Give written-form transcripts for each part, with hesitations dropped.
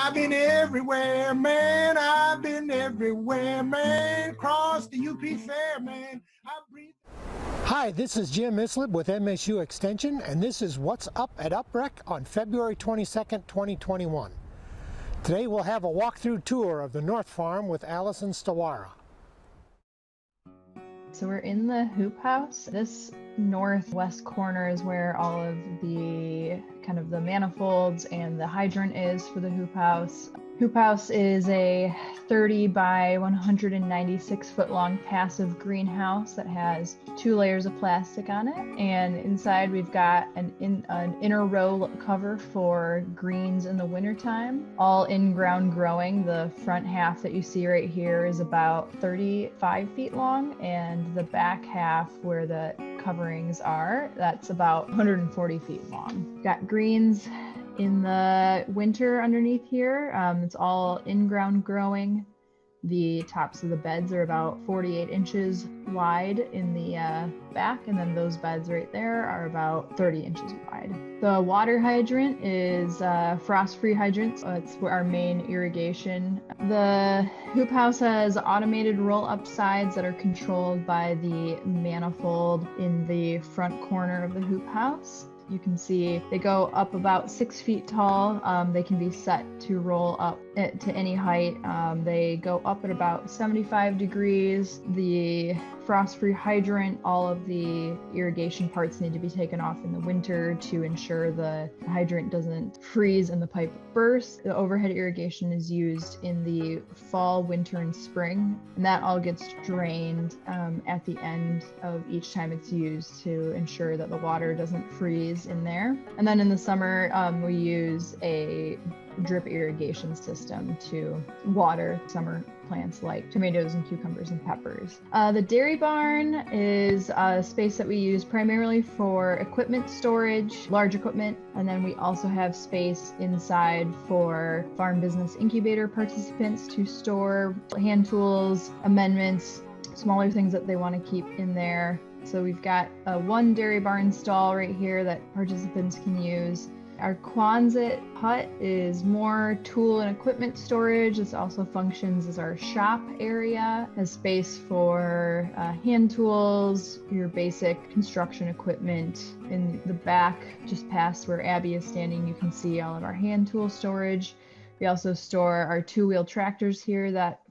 I've been everywhere, man. I've been everywhere, man. Across the UP Fair, man. I breathe. Hi, this is Jim Islip with MSU Extension, and this is What's Up at Uprec on February 22nd, 2021. Today we'll have a walkthrough tour of the North Farm with Allison Stawara. So we're in the hoop house. This northwest corner is where all of the kind of the manifolds and the hydrant is for the hoop house. Hoop house is a 30 by 196 foot long passive greenhouse that has 2 layers of plastic on it. And inside we've got an inner row cover for greens in the wintertime, all in-ground growing. The front half that you see right here is about 35 feet long, and the back half where the coverings are, that's about 140 feet long. Got greens in the winter underneath here. It's all in-ground growing. The tops of the beds are about 48 inches wide in the back, and then those beds right there are about 30 inches wide. The water hydrant is frost-free hydrant, so it's our main irrigation. The hoop house has automated roll-up sides that are controlled by the manifold in the front corner of the hoop house. You can see they go up about 6 feet tall. They can be set to roll up to any height. They go up at about 75 degrees. The frost-free hydrant, all of the irrigation parts need to be taken off in the winter to ensure the hydrant doesn't freeze and the pipe burst. The overhead irrigation is used in the fall, winter, and spring, and that all gets drained at the end of each time it's used to ensure that the water doesn't freeze in there. And then in the summer, we use a drip irrigation system to water summer plants like tomatoes and cucumbers and peppers. The dairy barn is a space that we use primarily for equipment storage, large equipment, and then we also have space inside for farm business incubator participants to store hand tools, amendments, smaller things that they want to keep in there. So we've got one dairy barn stall right here that participants can use. Our Quonset hut is more tool and equipment storage. This also functions as our shop area, has space for hand tools, your basic construction equipment. In the back, just past where Abby is standing, you can see all of our hand tool storage. We also store our 2-wheel tractors here that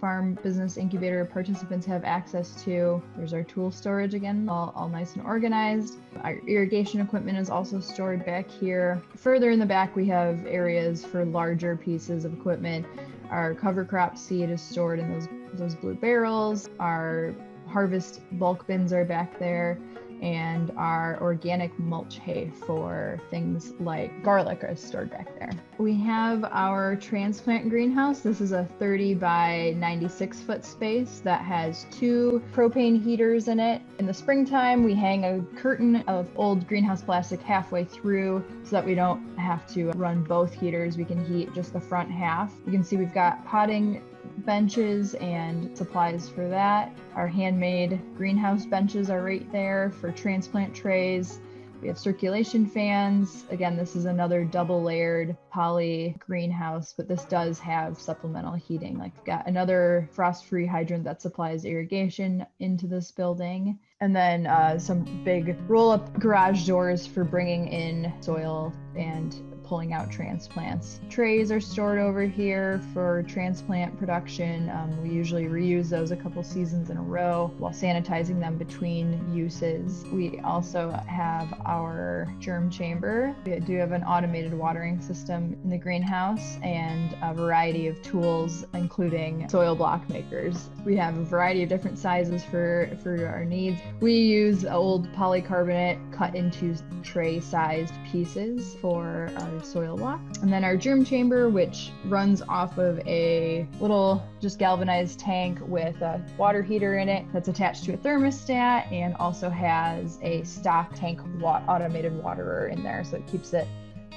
farm business incubator participants have access to. There's our tool storage again, all nice and organized. Our irrigation equipment is also stored back here. Further in the back, we have areas for larger pieces of equipment. Our cover crop seed is stored in those blue barrels. Our harvest bulk bins are back there, and our organic mulch hay for things like garlic is stored back there. We have our transplant greenhouse. This is a 30 by 96 foot space that has 2 propane heaters in it. In the springtime, we hang a curtain of old greenhouse plastic halfway through so that we don't have to run both heaters. We can heat just the front half. You can see we've got potting benches and supplies for that. Our handmade greenhouse benches are right there for transplant trays. We have circulation fans. Again, this is another double layered poly greenhouse, but this does have supplemental heating. Like we've got another frost-free hydrant that supplies irrigation into this building. And then some big roll-up garage doors for bringing in soil and pulling out transplants. Trays are stored over here for transplant production. We usually reuse those a couple seasons in a row while sanitizing them between uses. We also have our germ chamber. We do have an automated watering system in the greenhouse and a variety of tools, including soil block makers. We have a variety of different sizes for our needs. We use old polycarbonate cut into tray-sized pieces for our soil block. And then our germ chamber, which runs off of a little just galvanized tank with a water heater in it that's attached to a thermostat, and also has a stock tank automated waterer in there, so it keeps it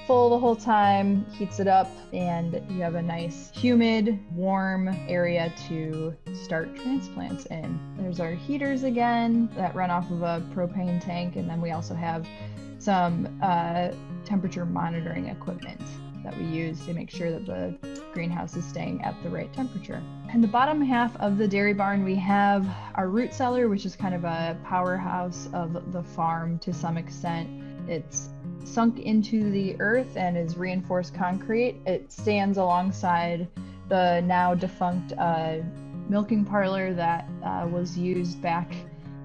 full the whole time, heats it up, and you have a nice humid, warm area to start transplants in. There's our heaters again that run off of a propane tank, and then we also have some temperature monitoring equipment. that we use to make sure that the greenhouse is staying at the right temperature. In the bottom half of the dairy barn, we have our root cellar, which is kind of a powerhouse of the farm to some extent. It's sunk into the earth and is reinforced concrete. It stands alongside the now defunct milking parlor that was used back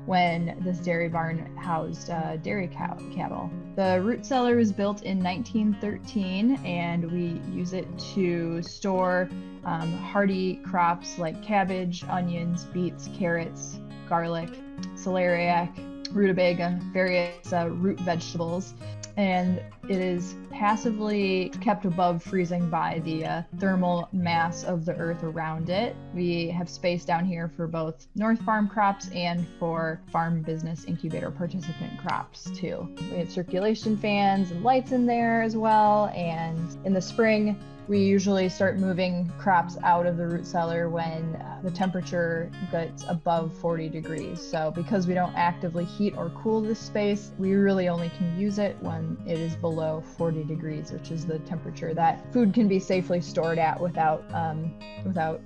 when this dairy barn housed dairy cattle. The root cellar was built in 1913, and we use it to store hardy crops like cabbage, onions, beets, carrots, garlic, celeriac, rutabaga, various root vegetables. And it is passively kept above freezing by the thermal mass of the earth around it. We have space down here for both North Farm crops and for farm business incubator participant crops too. We have circulation fans and lights in there as well. And in the spring, we usually start moving crops out of the root cellar when the temperature gets above 40 degrees. So because we don't actively heat or cool this space, we really only can use it when it is below 40 degrees, which is the temperature that food can be safely stored at without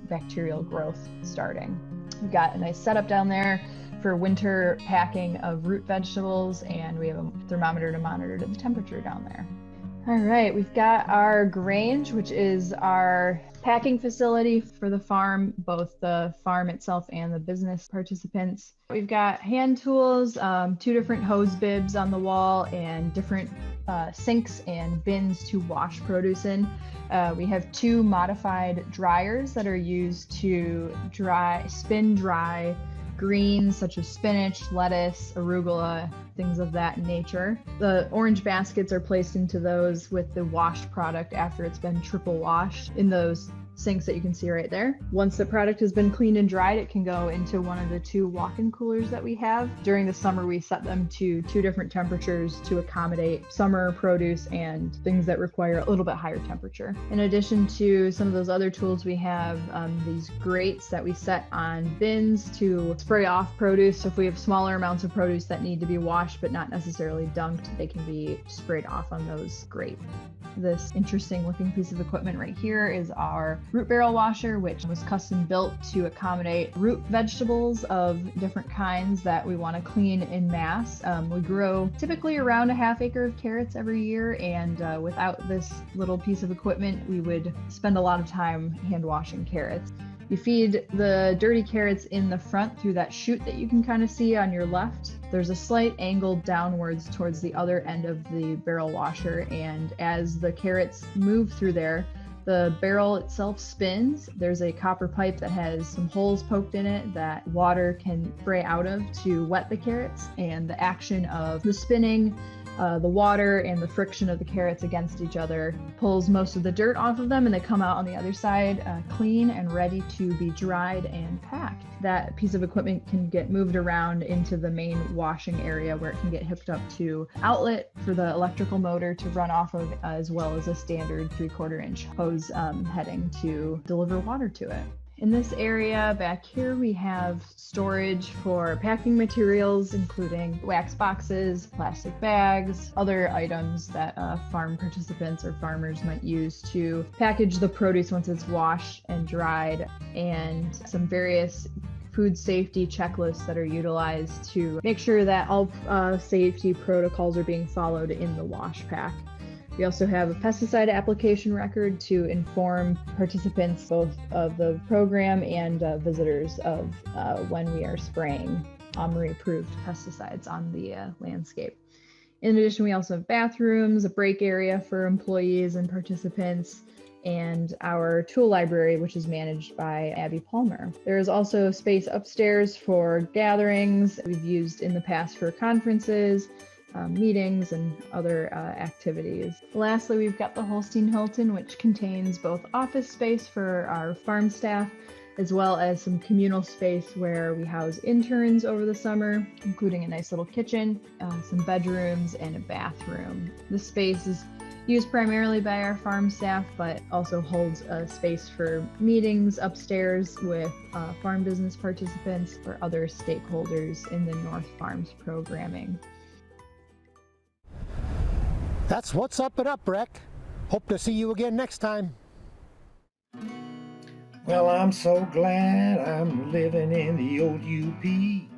bacterial growth starting. We've got a nice setup down there for winter packing of root vegetables, and we have a thermometer to monitor the temperature down there. All right, we've got our Grange, which is our packing facility for the farm, both the farm itself and the business participants. We've got hand tools, 2 different hose bibs on the wall, and different sinks and bins to wash produce in. We have 2 modified dryers that are used to spin dry greens such as spinach, lettuce, arugula, things of that nature. The orange baskets are placed into those with the washed product after it's been triple washed in those sinks that you can see right there. Once the product has been cleaned and dried, it can go into one of the 2 walk-in coolers that we have. During the summer, we set them to 2 different temperatures to accommodate summer produce and things that require a little bit higher temperature. In addition to some of those other tools, we have these grates that we set on bins to spray off produce. So if we have smaller amounts of produce that need to be washed but not necessarily dunked, they can be sprayed off on those grates. This interesting looking piece of equipment right here is our root barrel washer, which was custom built to accommodate root vegetables of different kinds that we want to clean in mass. We grow typically around a half acre of carrots every year, and without this little piece of equipment, we would spend a lot of time hand washing carrots. You feed the dirty carrots in the front through that chute that you can kind of see on your left. There's a slight angle downwards towards the other end of the barrel washer, and as the carrots move through there, the barrel itself spins. There's a copper pipe that has some holes poked in it that water can spray out of to wet the carrots, and the action of the spinning, the water and the friction of the carrots against each other pulls most of the dirt off of them, and they come out on the other side clean and ready to be dried and packed. That piece of equipment can get moved around into the main washing area where it can get hooked up to outlet for the electrical motor to run off of, as well as a standard 3/4 inch hose heading to deliver water to it. In this area back here, we have storage for packing materials, including wax boxes, plastic bags, other items that farm participants or farmers might use to package the produce once it's washed and dried, and some various food safety checklists that are utilized to make sure that all safety protocols are being followed in the wash pack. We also have a pesticide application record to inform participants both of the program and visitors of when we are spraying OMRI-approved pesticides on the landscape. In addition, we also have bathrooms, a break area for employees and participants, and our tool library, which is managed by Abby Palmer. There is also space upstairs for gatherings we've used in the past for conferences, meetings, and other activities. Lastly, we've got the Holstein Hilton, which contains both office space for our farm staff, as well as some communal space where we house interns over the summer, including a nice little kitchen, some bedrooms, and a bathroom. This space is used primarily by our farm staff, but also holds a space for meetings upstairs with farm business participants or other stakeholders in the North Farms programming. That's what's up and up, Rick. Hope to see you again next time. Well, I'm so glad I'm living in the old UP.